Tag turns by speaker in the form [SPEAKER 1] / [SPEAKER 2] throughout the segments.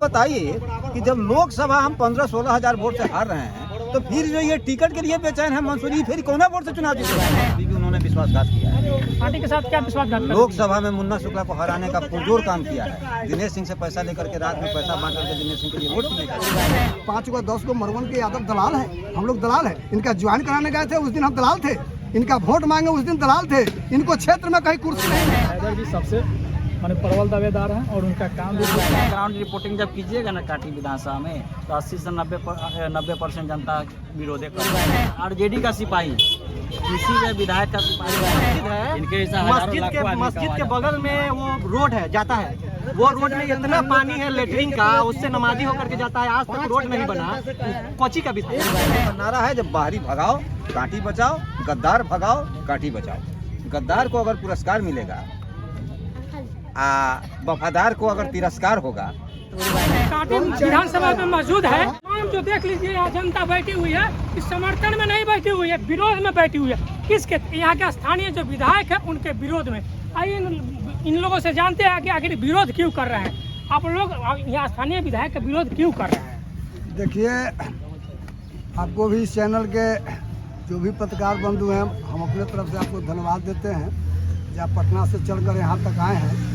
[SPEAKER 1] बताइए कि जब लोकसभा हम 15-16 हजार वोट से हार रहे हैं तो फिर जो ये टिकट के लिए बेचैन है मंसूरी, फिर कौन वोट से चुनाव जीते हैं? अभी भी उन्होंने विश्वासघात किया है।
[SPEAKER 2] पार्टी के साथ क्या विश्वासघात?
[SPEAKER 1] लोकसभा में मुन्ना शुक्ला को हराने का पुरजोर काम किया है। दिनेश सिंह से पैसा लेकर के रात में पैसा बांट करके दिनेश सिंह के लिए वोट किए गए।
[SPEAKER 3] 5 को 10 को मरवन के यादव दलाल है, हम लोग दलाल है। इनका ज्वाइन कराने गए थे उस दिन हम दलाल थे, इनका वोट मांगे उस दिन दलाल थे। इनको क्षेत्र में कहीं कुर्सी नहीं है।
[SPEAKER 2] सबसे माने प्रबल दावेदार हैं और उनका काम भी
[SPEAKER 4] ग्राउंड रिपोर्टिंग जब कीजिएगा ना काटी विधानसभा में तो 80 से 90% जनता विरोध कर रही है। आरजेडी का सिपाही किसी के विधायक का सिपाही है। इनके
[SPEAKER 5] मस्जिद के बगल में वो रोड है जाता है, वो रोड में इतना पानी है लेटरिन का, उससे नमाजी होकर के जाता है। आज तक रोड नहीं बना। कोची का विषय
[SPEAKER 1] नारा है जब बाहरी भगाओ काठी बचाओ, गद्दार भगाओ काठी बचाओ। गद्दार को अगर पुरस्कार मिलेगा, वफादार को अगर तिरस्कार होगा।
[SPEAKER 2] काटी विधानसभा में मौजूद है, जो देख लीजिए यहाँ जनता बैठी हुई है, इस समर्थन में नहीं बैठी हुई है, विरोध में बैठी हुई है। किसके? यहाँ के स्थानीय जो विधायक है उनके विरोध में। आइए इन लोगों से जानते हैं कि आखिर विरोध क्यों कर रहे हैं। आप लोग यहाँ स्थानीय विधायक का विरोध क्यों कर रहे हैं?
[SPEAKER 3] देखिए, आपको भी इस चैनल के जो भी पत्रकार बंधु हैं, हम अपने तरफ से आपको धन्यवाद देते हैं जो आप पटना से चलकर यहाँ तक आए हैं।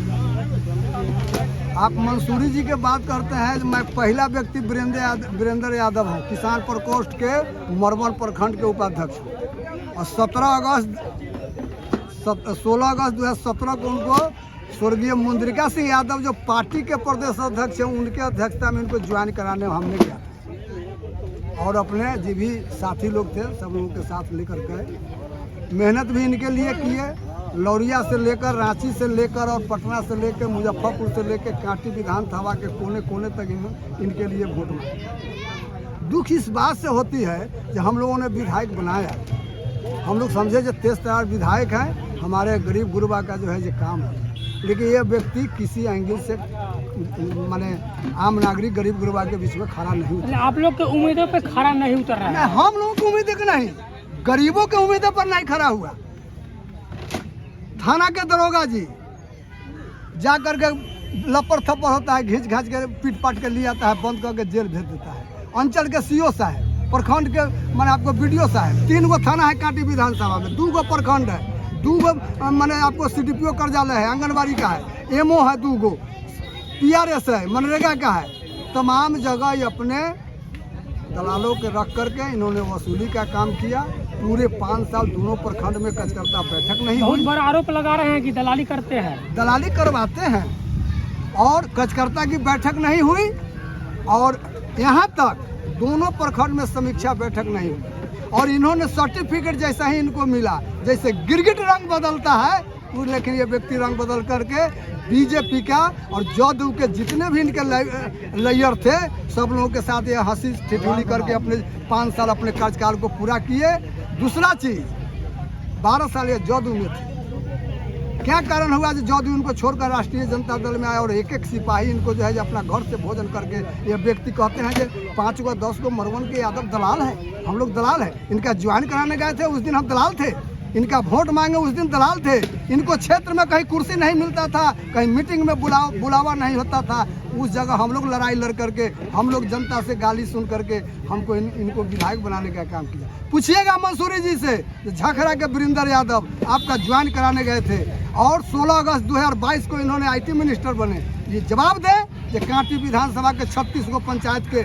[SPEAKER 3] आप मंसूरी जी के बात करते हैं। मैं पहला व्यक्ति वीरेंद्र यादव हूँ, किसान प्रकोष्ठ के मरवन प्रखंड के उपाध्यक्ष हूँ। और 16 अगस्त 2017 को उनको स्वर्गीय मुंद्रिका सिंह यादव जो पार्टी के प्रदेश अध्यक्ष हैं, उनके अध्यक्षता में इनको ज्वाइन कराने हमने किया था। और अपने जो भी साथी लोग थे सब लोगों के साथ लेकर गए। मेहनत भी इनके लिए किए। लौरिया से लेकर, रांची से लेकर और पटना से लेकर, मुजफ्फरपुर से लेकर कांटी विधानसभा के कोने कोने तक इनके लिए वोट मांगे। दुख इस बात से होती है कि हम लोगों ने विधायक बनाया, हम लोग समझे जो तेज तरार विधायक हैं, हमारे गरीब गुरबा का जो है ये काम है। लेकिन ये व्यक्ति किसी एंगल से माने आम नागरिक गरीब गुरबा के बीच में खड़ा नहीं उतरा।
[SPEAKER 2] आप लोग के उम्मीदों पे खड़ा नहीं उतर रहा है?
[SPEAKER 3] हम लोगों की उम्मीदें के नहीं, गरीबों के उम्मीदों पर नहीं खड़ा हुआ। थाना के दरोगा जी जा करके लपड़ थप्पड़ होता है, घींच घाच के पीट पाट के ले आता है, बंद करके जेल भेज देता है। अंचल के सीओ साहब, प्रखंड के माने आपको बीडीओ साहब, 3 गो थाना है कांटी विधानसभा में, 2 गो प्रखंड है, 2 गो माने आपको सीडीपीओ कार्यालय है, आंगनबाड़ी का है, एमओ है 2 गो, पीआरएस है, मनरेगा का है। तमाम जगह अपने दलालों के रख करके इन्होंने वसूली का काम किया। पूरे 5 साल दोनों प्रखंड में कचकर्ता बैठक नहीं
[SPEAKER 2] बहुत
[SPEAKER 3] हुई।
[SPEAKER 2] बड़ा आरोप लगा रहे हैं कि दलाली करते हैं।
[SPEAKER 3] दलाली करवाते हैं और कचकर्ता की बैठक नहीं हुई। और यहाँ तक दोनों प्रखंड में समीक्षा बैठक नहीं हुई। और इन्होंने सर्टिफिकेट जैसा ही इनको मिला, जैसे गिरगिट रंग बदलता है, लेकिन ये व्यक्ति रंग बदल करके बीजेपी का और जदयू के जितने भी इनके लेयर थे सब लोगों के साथ ये हंसी ठिठोली करके अपने 5 साल अपने कार्यकाल को पूरा किए। दूसरा चीज, 12 साल ये जदयू में थे। क्या कारण हुआ जो जदयू इनको छोड़कर राष्ट्रीय जनता दल में आया और एक सिपाही इनको जो है अपना घर से भोजन करके ये व्यक्ति कहते हैं कि 5 को 10 को मरवन के यादव दलाल है, हम लोग दलाल है। इनका ज्वाइन कराने गए थे उस दिन हम दलाल थे, इनका वोट मांगे उस दिन दलाल थे। इनको क्षेत्र में कहीं कुर्सी नहीं मिलता था, कहीं मीटिंग में बुलावा नहीं होता था। उस जगह हम लोग लड़ाई लड़ करके, हम लोग जनता से गाली सुन करके हमको इनको विधायक बनाने का काम किया। पूछिएगा मंसूरी जी से, झखरा के वीरेंद्र यादव आपका ज्वाइन कराने गए थे और 16 अगस्त 2022 को इन्होंने IT मिनिस्टर बने। ये जवाब दे कि कांटी विधानसभा के 36 गो पंचायत के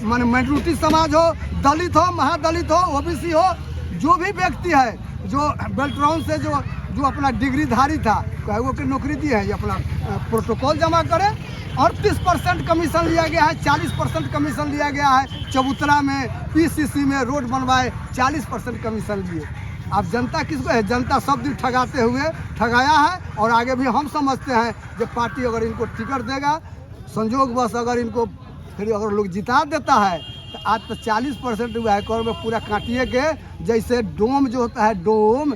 [SPEAKER 3] माने माइनॉरिटी समाज हो, दलित हो, महादलित हो, OBC हो, जो भी व्यक्ति है जो बेल्ट्रॉन से जो अपना डिग्रीधारी था, कहे वो कि नौकरी दी है, ये अपना प्रोटोकॉल जमा करे। 38% कमीशन लिया गया है, 40% कमीशन लिया गया है। चबूतरा में, PCC में रोड बनवाए, 40% कमीशन लिए। अब जनता किसको है? जनता सब दिन ठगाते हुए ठगाया है। और आगे भी हम समझते हैं जब पार्टी अगर इनको टिकट देगा, संजोग बस अगर इनको फिर अगर लोग जिता देता है तो आज तो 40% हुआ है कर में पूरा काटिए के, जैसे डोम जो होता है, डोम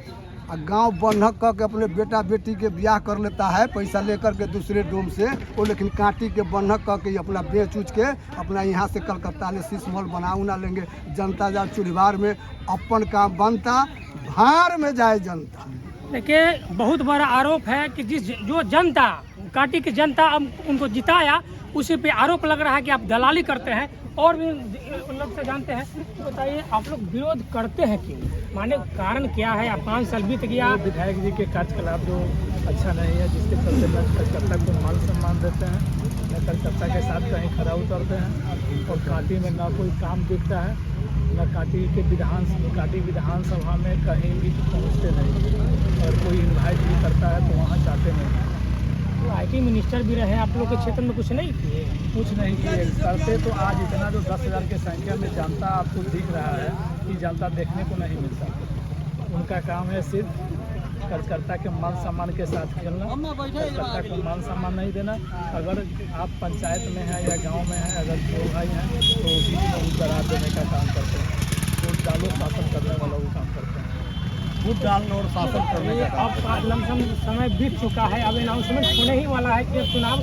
[SPEAKER 3] गांव बंधक करके अपने बेटा बेटी के ब्याह कर लेता है पैसा लेकर के दूसरे डोम से, वो लेकिन कांटी के बंधक करके अपना बेच उच के अपना यहाँ से कलकत्ता में शीश मॉल बना उना लेंगे। जनता जा चुड़ीवार में अपन काम बनता, भार में जाए जनता।
[SPEAKER 2] देखिए, बहुत बड़ा आरोप है कि जो जनता काटी की जनता अब उनको जिताया, उसी पे आरोप लग रहा है कि आप दलाली करते हैं। और भी लोग से जानते हैं, तो बताइए आप लोग विरोध करते हैं क्यों, माने कारण क्या है? आप 5 साल बीत गया।
[SPEAKER 6] विधायक जी के कार्यकलाप जो अच्छा नहीं है, जिसके चलते न कार्यकर्ता को मान सम्मान देते हैं, न कार्यकर्ता के साथ कहीं खड़ा उतरते हैं, और काटी में ना कोई काम दिखता है, न काटी विधानसभा में कहीं भी पहुँचते नहीं, और कोई इन्वाइट भी करता है तो वहाँ जाते नहीं।
[SPEAKER 2] IT मिनिस्टर भी रहे, आप लोग के क्षेत्र में कुछ नहीं किए?
[SPEAKER 6] कुछ नहीं किए, करते तो आज इतना जो 10,000 की संख्या में जनता आपको दिख रहा है कि जनता देखने को नहीं मिलता। उनका काम है सिर्फ कार्यकर्ता के मान सम्मान के साथ खेलना, कार्यकर्ता को मान सम्मान नहीं देना। अगर आप पंचायत में हैं या गांव में हैं, अगर दो भाई हैं तो उसी को वोट करा देने का काम करते हैं, वोट डालो शासन करने वाला वो काम करते हैं, वोट डालना और शासन करने का।
[SPEAKER 2] अब लमसम समय बीत चुका है, अब अनाउंसमेंट होने ही वाला है कि चुनाव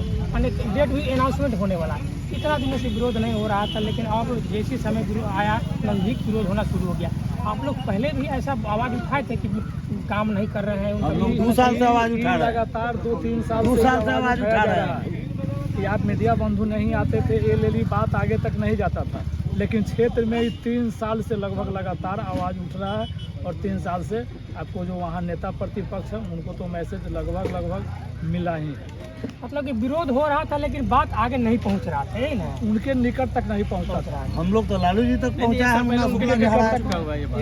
[SPEAKER 2] डेट भी अनाउंसमेंट होने वाला है। इतना दिनों से विरोध नहीं हो रहा था, लेकिन अब जैसे समय आया नज़दीक विरोध होना शुरू हो गया। आप लोग पहले भी ऐसा आवाज़ उठाए थे कि काम नहीं कर रहे हैं?
[SPEAKER 1] हम लोग 2 साल से आवाज़ उठा रहे हैं,
[SPEAKER 6] लगातार 2-3 साल
[SPEAKER 1] 2 साल से आवाज़ उठा रहे हैं
[SPEAKER 6] कि आप मीडिया बंधु नहीं आते थे, ये लेली बात आगे तक नहीं जाता था, लेकिन क्षेत्र में 3 साल से लगभग लगातार आवाज़ उठ रहा है। और 3 साल से आपको जो वहाँ नेता प्रतिपक्ष है उनको तो मैसेज लगभग मिला ही है।
[SPEAKER 2] मतलब कि विरोध हो रहा था लेकिन बात आगे नहीं पहुंच रहा था, यही ना?
[SPEAKER 6] उनके निकट तक नहीं पहुंचा था।
[SPEAKER 1] हम लोग तो लालू जी तक पहुँचा है,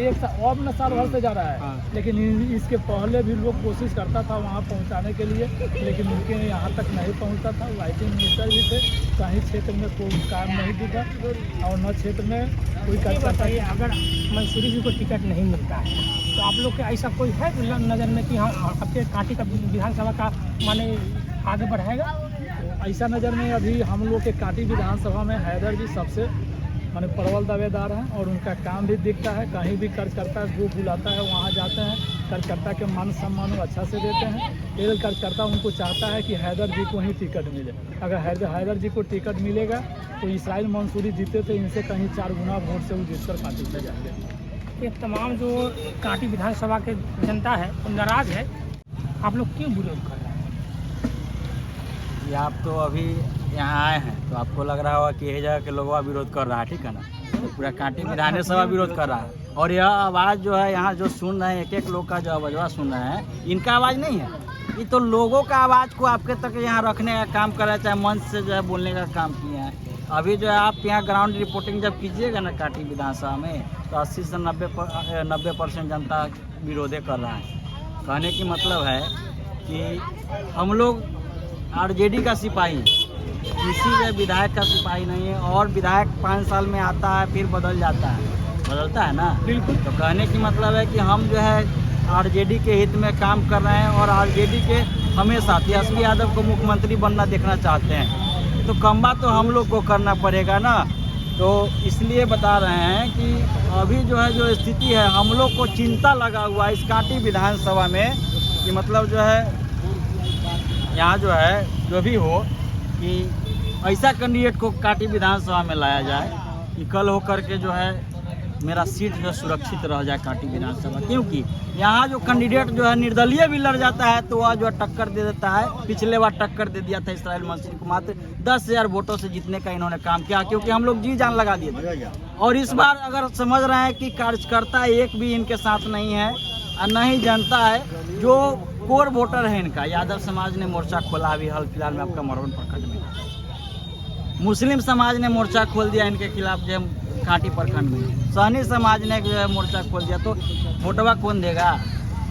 [SPEAKER 6] एक अब न साल भर से जा रहा है, लेकिन इसके पहले भी लोग कोशिश करता था वहाँ पहुँचाने के लिए, लेकिन उनके यहाँ तक नहीं पहुँचता था। IT मिनिस्टर भी थे, कहीं क्षेत्र में कोई काम नहीं दिखा, और न क्षेत्र में कोई कार्यकर्ता।
[SPEAKER 2] अगर मंसूरी जी को टिकट नहीं मिलता है तो आप लोग के ऐसा कोई है नज़र में कि हाँ आपके काटी का विधानसभा का माने आगे बढ़ाएगा?
[SPEAKER 6] ऐसा नज़र में अभी हम लोग के काटी विधानसभा में हैदर जी सबसे माने प्रबल दावेदार हैं, और उनका काम भी दिखता है। कहीं भी कार्यकर्ता जो बुलाता है वहाँ जाते हैं, कार्यकर्ता के मान सम्मान अच्छा से देते हैं। एक कार्यकर्ता उनको चाहता है कि हैदर जी को ही टिकट मिले। अगर हैदर जी को टिकट मिलेगा तो इसराइल मंसूरी जीते थे, इनसे कहीं 4 गुना वोट से वो जीतकर काटी से जाएंगे।
[SPEAKER 2] ये तमाम जो काटी विधानसभा के जनता है वो नाराज़ है, आप लोग क्यों विरोध कर रहे हैं?
[SPEAKER 4] ये आप तो अभी यहाँ आए हैं तो आपको लग रहा होगा कि यही जगह के लोग विरोध कर रहा है, ठीक है ना? तो पूरा काटी विधानसभा विरोध कर रहा है, और यह आवाज़ जो है यहाँ जो सुन रहे हैं, एक लोग का जो आवाज़ सुन रहे हैं, इनका आवाज़ नहीं है, ये तो लोगों का आवाज़ को आपके तक यहाँ रखने का काम कर रहा है, चाहे मंच से जो है बोलने का काम किए हैं। अभी जो है आप यहाँ ग्राउंड रिपोर्टिंग जब कीजिएगा ना काटी विधानसभा में, तो 80 से 90% जनता विरोधे कर रहा है। कहने की मतलब है कि हम लोग RJD का सिपाही, किसी के विधायक का सिपाही नहीं है। और विधायक 5 साल में आता है फिर बदल जाता है, बदलता है ना? बिल्कुल। तो कहने की मतलब है कि हम जो है RJD के हित में काम कर रहे हैं, और RJD के हमेशा तेजस्वी यादव को मुख्यमंत्री बनना देखना चाहते हैं, तो कम्बा तो हम लोग को करना पड़ेगा ना। तो इसलिए बता रहे हैं कि अभी जो है जो स्थिति है, हम लोग को चिंता लगा हुआ है इस काटी विधानसभा में, कि मतलब जो है यहाँ जो है जो भी हो कि ऐसा कैंडिडेट को काटी विधानसभा में लाया जाए कि कल हो करके जो है मेरा सीट जो सुरक्षित रह जाए काटी विधानसभा। क्योंकि यहाँ जो कैंडिडेट जो है निर्दलीय भी लड़ जाता है तो वह जो है टक्कर दे देता है। पिछले बार टक्कर दे दिया था इसराइल मंसूरी को, मात्र 10,000 वोटों से जीतने का इन्होंने काम किया, क्योंकि हम लोग जी जान लगा दिए थे। और इस बार अगर समझ रहे हैं कि कार्यकर्ता एक भी इनके साथ नहीं है, और न ही जनता है, जो कोर वोटर है इनका, यादव समाज ने मोर्चा खोला अभी हाल फिलहाल में आपका मरवन प्रखंड में, मुस्लिम समाज ने मोर्चा खोल दिया इनके खिलाफ जो काटी प्रखंड में, सहनी समाज ने जो है मोर्चा खोल दिया। तो वोटवा कौन देगा?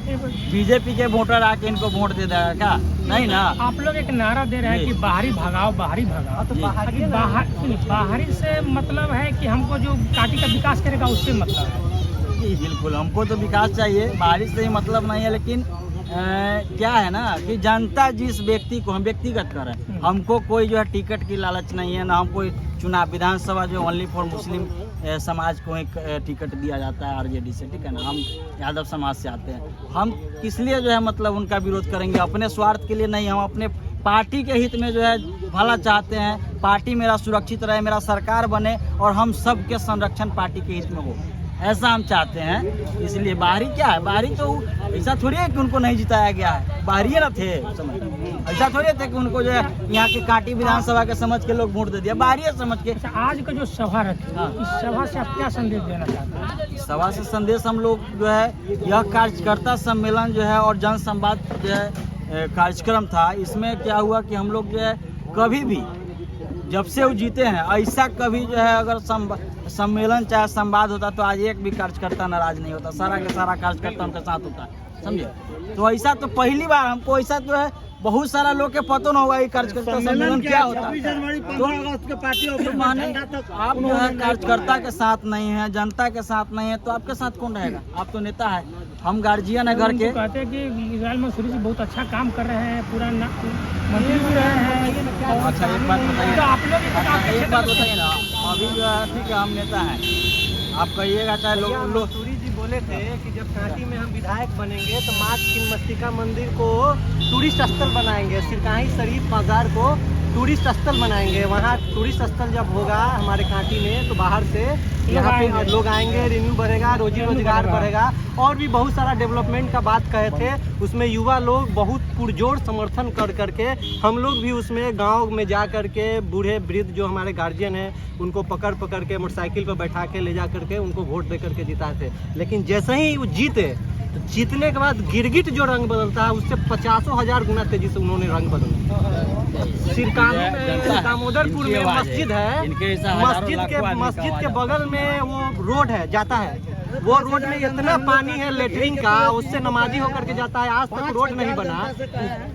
[SPEAKER 4] बीजेपी के वोटर आके इनको वोट दे देगा क्या? नहीं ना।
[SPEAKER 2] आप लोग एक नारा दे रहे हैं कि बाहरी भगाओ, बाहरी भगाओ, तो बाहरी से मतलब है कि हमको जो काटी का विकास करेगा उससे मतलब है?
[SPEAKER 4] जी बिल्कुल, हमको तो विकास चाहिए, बाहरी से ही मतलब नहीं है। लेकिन क्या है ना कि जनता जिस व्यक्ति को हम व्यक्तिगत कर रहे हैं, हमको कोई जो है टिकट की लालच नहीं है, ना हम कोई चुनाव विधानसभा जो ओनली फॉर मुस्लिम समाज को एक टिकट दिया जाता है RJD से, ठीक है ना? हम यादव समाज से आते हैं, हम किस लिए जो है मतलब उनका विरोध करेंगे? अपने स्वार्थ के लिए नहीं, हम अपने पार्टी के हित में जो है भला चाहते हैं, पार्टी मेरा सुरक्षित रहे, मेरा सरकार बने और हम सब के संरक्षण पार्टी के हित में हो। ऐसा हम चाहते हैं। इसलिए बाहरी क्या है, बाहरी तो ऐसा थोड़ी है कि उनको नहीं जिताया गया है, बाहरी ना थे उस समय, ऐसा थोड़ी थे कि उनको जो है यहाँ के काटी विधानसभा के समझ के लोग वोट दे दिया, बाहरी समझ के।
[SPEAKER 2] अच्छा, आज का जो सभा रखी,
[SPEAKER 4] हाँ।
[SPEAKER 2] इस सभा से आप क्या संदेश देना चाहते हैं?
[SPEAKER 4] इस सभा से संदेश हम लोग जो है, यह कार्यकर्ता सम्मेलन जो है और जन संवाद जो है कार्यक्रम था, इसमें क्या हुआ कि हम लोग जो है कभी भी जब से वो जीते हैं ऐसा कभी जो है अगर सम्मेलन चाहे संवाद होता तो आज एक भी कार्यकर्ता नाराज नहीं होता, सारा के सारा कार्यकर्ता उनके साथ होता है, समझे। तो ऐसा तो पहली बार हमको ऐसा जो है बहुत सारा लोग के पता न होगा ये कार्यकर्ता सम्मेलन क्या होता है। तो माने आप जो है कार्यकर्ता के साथ नहीं है, जनता के साथ नहीं है, तो आपके साथ कौन रहेगा? आप तो नेता है, हम गार्जियन है घर के।
[SPEAKER 2] कहते हैं कि इस्राइल मंसूरी जी बहुत अच्छा काम कर रहे हैं, पूरा मंत्री भी रहे हैं।
[SPEAKER 4] अच्छा एक बात बताइए,
[SPEAKER 2] तो आप लोग
[SPEAKER 4] एक बात बताइए ना, अभी जो है ठीक है हम नेता हैं, आप कहिएगा चाहे लोग
[SPEAKER 5] मंसूरी जी बोले थे कि जब कांटी में हम विधायक बनेंगे तो माँ छिन्नमस्तिका मंदिर को टूरिस्ट स्थल बनाएंगे, सिरकाही शरीफ बाजार को टूरिस्ट स्थल बनाएंगे। वहाँ टूरिस्ट स्थल जब होगा हमारे कांटी में तो बाहर से यहाँ पे लोग आएंगे, रेन्यू बढ़ेगा, रोजी रोजगार बढ़ेगा, और भी बहुत सारा डेवलपमेंट का बात कहे थे। उसमें युवा लोग बहुत पुरजोर समर्थन कर करके हम लोग भी उसमें गांव में जा करके बूढ़े वृद्ध जो हमारे गार्जियन हैं उनको पकड़ पकड़ के मोटरसाइकिल पर बैठा के ले जा करके उनको वोट दे करके जिताए थे। लेकिन जैसे ही वो जीते तो जीतने के बाद गिरगिट जो रंग बदलता है उससे 50,000 गुना तेजी से उन्होंने रंग बदला। सिरकानू में दामोदरपुर में मस्जिद है, मस्जिद के बगल में वो रोड है जाता है, वो रोड में इतना पानी है लेटरिन का, उससे नमाजी होकर के जाता है, आज तक रोड नहीं बना।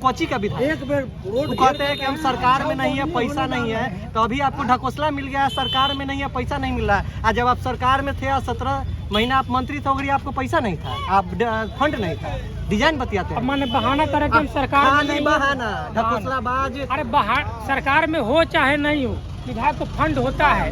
[SPEAKER 5] कोची का विधायक कहते हैं कि हम सरकार में नहीं है, पैसा नहीं है, तो अभी आपको ढकोसला मिल गया है, सरकार में नहीं है, पैसा नहीं मिल रहा है। आज जब आप सरकार में थे 17 महीना आप मंत्री थे, आपको पैसा नहीं था, आप फंड नहीं था, डिजाइन बतियाते हैं।
[SPEAKER 2] मैंने बहाना करे कि हम सरकार में नहीं,
[SPEAKER 5] बहाना ढकोसलाबाज।
[SPEAKER 2] अरे सरकार में हो चाहे नहीं हो, विधायक को फंड होता है,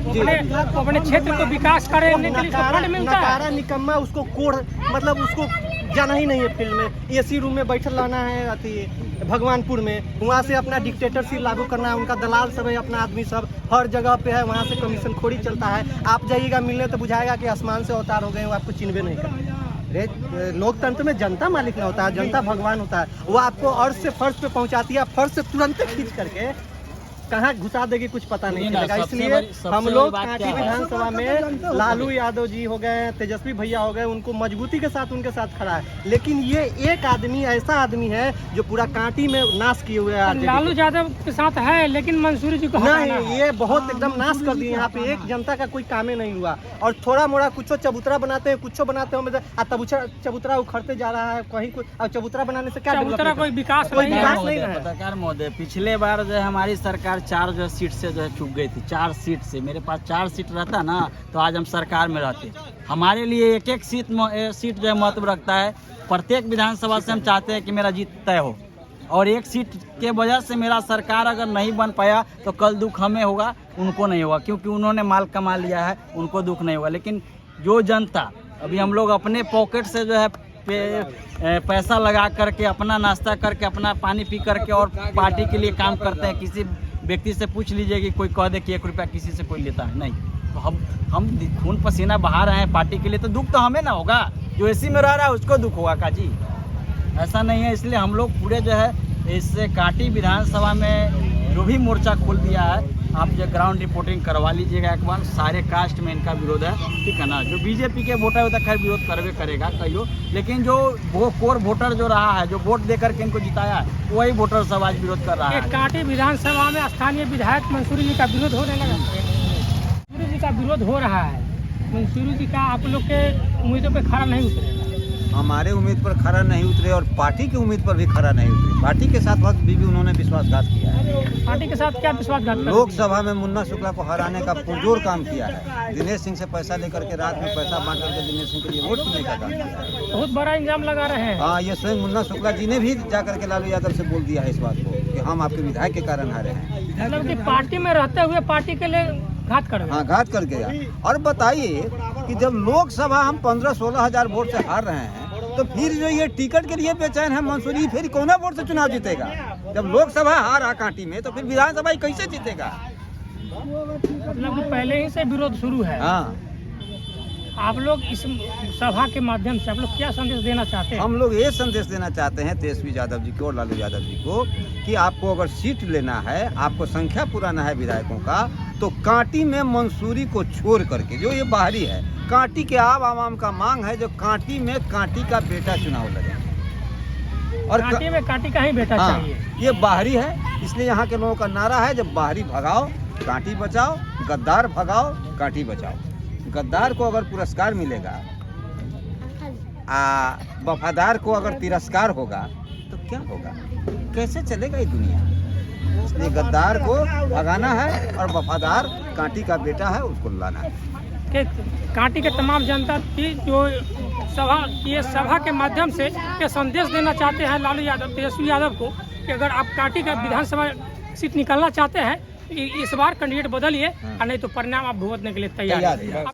[SPEAKER 2] अपने क्षेत्र को विकास करने के लिए फंड मिलता है।
[SPEAKER 5] नकारा निकम्मा उसको कोड़, मतलब उसको जाना ही नहीं है फील्ड में, एसी रूम में बैठल रहना है। अति भगवानपुर में वहाँ से अपना डिक्टेटरशिप लागू करना है, उनका दलाल सब है, अपना आदमी सब हर जगह पे है, वहाँ से कमीशन खोरी चलता है। आप जाइएगा मिलने तो बुझाएगा कि आसमान से अवतार हो गए, वो आपको चिन्हबे नहीं करेंगे। लोकतंत्र में जनता मालिक ना होता है, जनता भगवान होता है। वो आपको अर्श से फर्श पे पहुँचाती है, फर्श से तुरंत खींच करके कहाँ घुसा देगी कुछ पता नहीं चलेगा। इसलिए हम लोग कांटी विधानसभा में लालू यादव जी हो गए, तेजस्वी भैया हो गए, उनको मजबूती के साथ उनके साथ खड़ा है। लेकिन ये एक आदमी ऐसा आदमी है जो पूरा कांटी में नाश किए हुए है।
[SPEAKER 2] लालू यादव के साथ है लेकिन मंसूरी जी को
[SPEAKER 5] नहीं, ये बहुत एकदम नाश कर दिए। यहाँ पे एक जनता का कोई कामे नहीं हुआ, और थोड़ा मोड़ा कुछ चबूतरा बनाते हैं, कुछ बनाते हैं, चबूतरा उखड़ते जा रहा है कहीं कुछ। और चबूतरा बनाने से क्या
[SPEAKER 2] कोई विकास
[SPEAKER 5] नहीं है।
[SPEAKER 4] पत्रकार महोदय, पिछले बार जो हमारी सरकार 4 जो सीट से जो है चूक गई थी, 4 सीट से। मेरे पास 4 सीट रहता ना तो आज हम सरकार में रहते। हमारे लिए एक एक सीट जो है महत्व रखता है। प्रत्येक विधानसभा से हम चाहते हैं कि मेरा जीत तय हो, और एक सीट के वजह से मेरा सरकार अगर नहीं बन पाया तो कल दुख हमें होगा, उनको नहीं होगा, क्योंकि उन्होंने माल कमा लिया है, उनको दुख नहीं होगा। लेकिन जो जनता, अभी हम लोग अपने पॉकेट से जो है पैसा लगा करके, अपना नाश्ता करके, अपना पानी पी करके और पार्टी के लिए काम करते हैं। किसी व्यक्ति से पूछ लीजिए कि कोई कह दे कि 1 रुपया किसी से कोई लेता है नहीं। तो हम खून पसीना बहा रहे हैं पार्टी के लिए, तो दुख तो हमें ना होगा, जो एसी में रह रहा है उसको दुख होगा काजी, ऐसा नहीं है। इसलिए हम लोग पूरे जो है इससे कांटी विधानसभा में जो भी मोर्चा खोल दिया है, आप जो ग्राउंड रिपोर्टिंग करवा लीजिएगा एक बार। सारे कास्ट में इनका विरोध है, ठीक है ना। जो बीजेपी के वोटर होता है खैर विरोध करवे करेगा कहियो, लेकिन जो वो कोर वोटर जो रहा है, जो वोट देकर के इनको जिताया है, वही वोटर सब आज विरोध कर रहा है।
[SPEAKER 2] कांटी विधानसभा में स्थानीय विधायक मंसूरी जी का विरोध होने लगा, मंसूरी जी का विरोध हो रहा है। मंसूरी जी का आप लोग के उम्मीदों पर खरा नहीं उतरेगा?
[SPEAKER 1] हमारे उम्मीद पर खरा नहीं उतरे और पार्टी की उम्मीद पर भी खरा नहीं उतरे। पार्टी के साथ वक्त भी उन्होंने विश्वासघात किया है।
[SPEAKER 2] पार्टी के साथ क्या विश्वासघात?
[SPEAKER 1] लोकसभा में मुन्ना शुक्ला को हराने का पुरजोर काम किया है। दिनेश सिंह से पैसा लेकर के रात में पैसा बांट करके दिनेश सिंह के लिए वोट देने का काम किया है।
[SPEAKER 2] बहुत बड़ा इंजाम लगा रहे हैं।
[SPEAKER 1] हाँ, ये स्वयं मुन्ना शुक्ला जी ने भी जाकर के लालू यादव से बोल दिया है इस बात को कि हम आपके विधायक के कारण हारे हैं।
[SPEAKER 2] मतलब कि पार्टी में रहते हुए पार्टी के लिए घात कर,
[SPEAKER 1] हाँ घात कर गया। और बताइए कि जब लोकसभा हम 15-16 हजार वोट से हार रहे हैं, तो फिर जो ये टिकट के लिए बेचैन है मंसूरी, फिर कौन वोट से चुनाव जीतेगा? जब लोकसभा हारा कांटी में तो फिर विधानसभा कैसे जीतेगा?
[SPEAKER 2] मतलब कि पहले ही से विरोध शुरू है।
[SPEAKER 1] हाँ,
[SPEAKER 2] आप लोग इस सभा के माध्यम से आप लोग क्या संदेश देना चाहते हैं?
[SPEAKER 1] हम लोग ये संदेश देना चाहते हैं तेजस्वी यादव जी को और लालू यादव जी को कि आपको अगर सीट लेना है, आपको संख्या पुराना है विधायकों का, तो कांटी में मंसूरी को छोड़ करके, जो ये बाहरी है, कांटी के आवाम का मांग है जो कांटी में कांटी का बेटा चुनाव लड़े। और
[SPEAKER 2] कांटी में कांटी का ही बेटा चाहिए।
[SPEAKER 1] ये बाहरी है, इसलिए यहाँ के लोगों का नारा है जब बाहरी भगाओ कांटी बचाओ, गद्दार भगाओ कांटी बचाओ। गद्दार को अगर पुरस्कार मिलेगा, वफादार को अगर तिरस्कार होगा तो क्या होगा, कैसे चलेगा ये दुनिया। इसलिए गद्दार को भगाना है और वफादार कांटी का बेटा है उसको लाना है।
[SPEAKER 2] कि कांटी के तमाम जनता की जो ये सभा के माध्यम से ये संदेश देना चाहते हैं लालू यादव, तेजस्वी यादव को कि अगर आप कांटी का विधानसभा सीट निकालना चाहते हैं, इस बार कैंडिडेट बदलिए और नहीं तो परिणाम आप भुगतने के लिए तैयार हैं।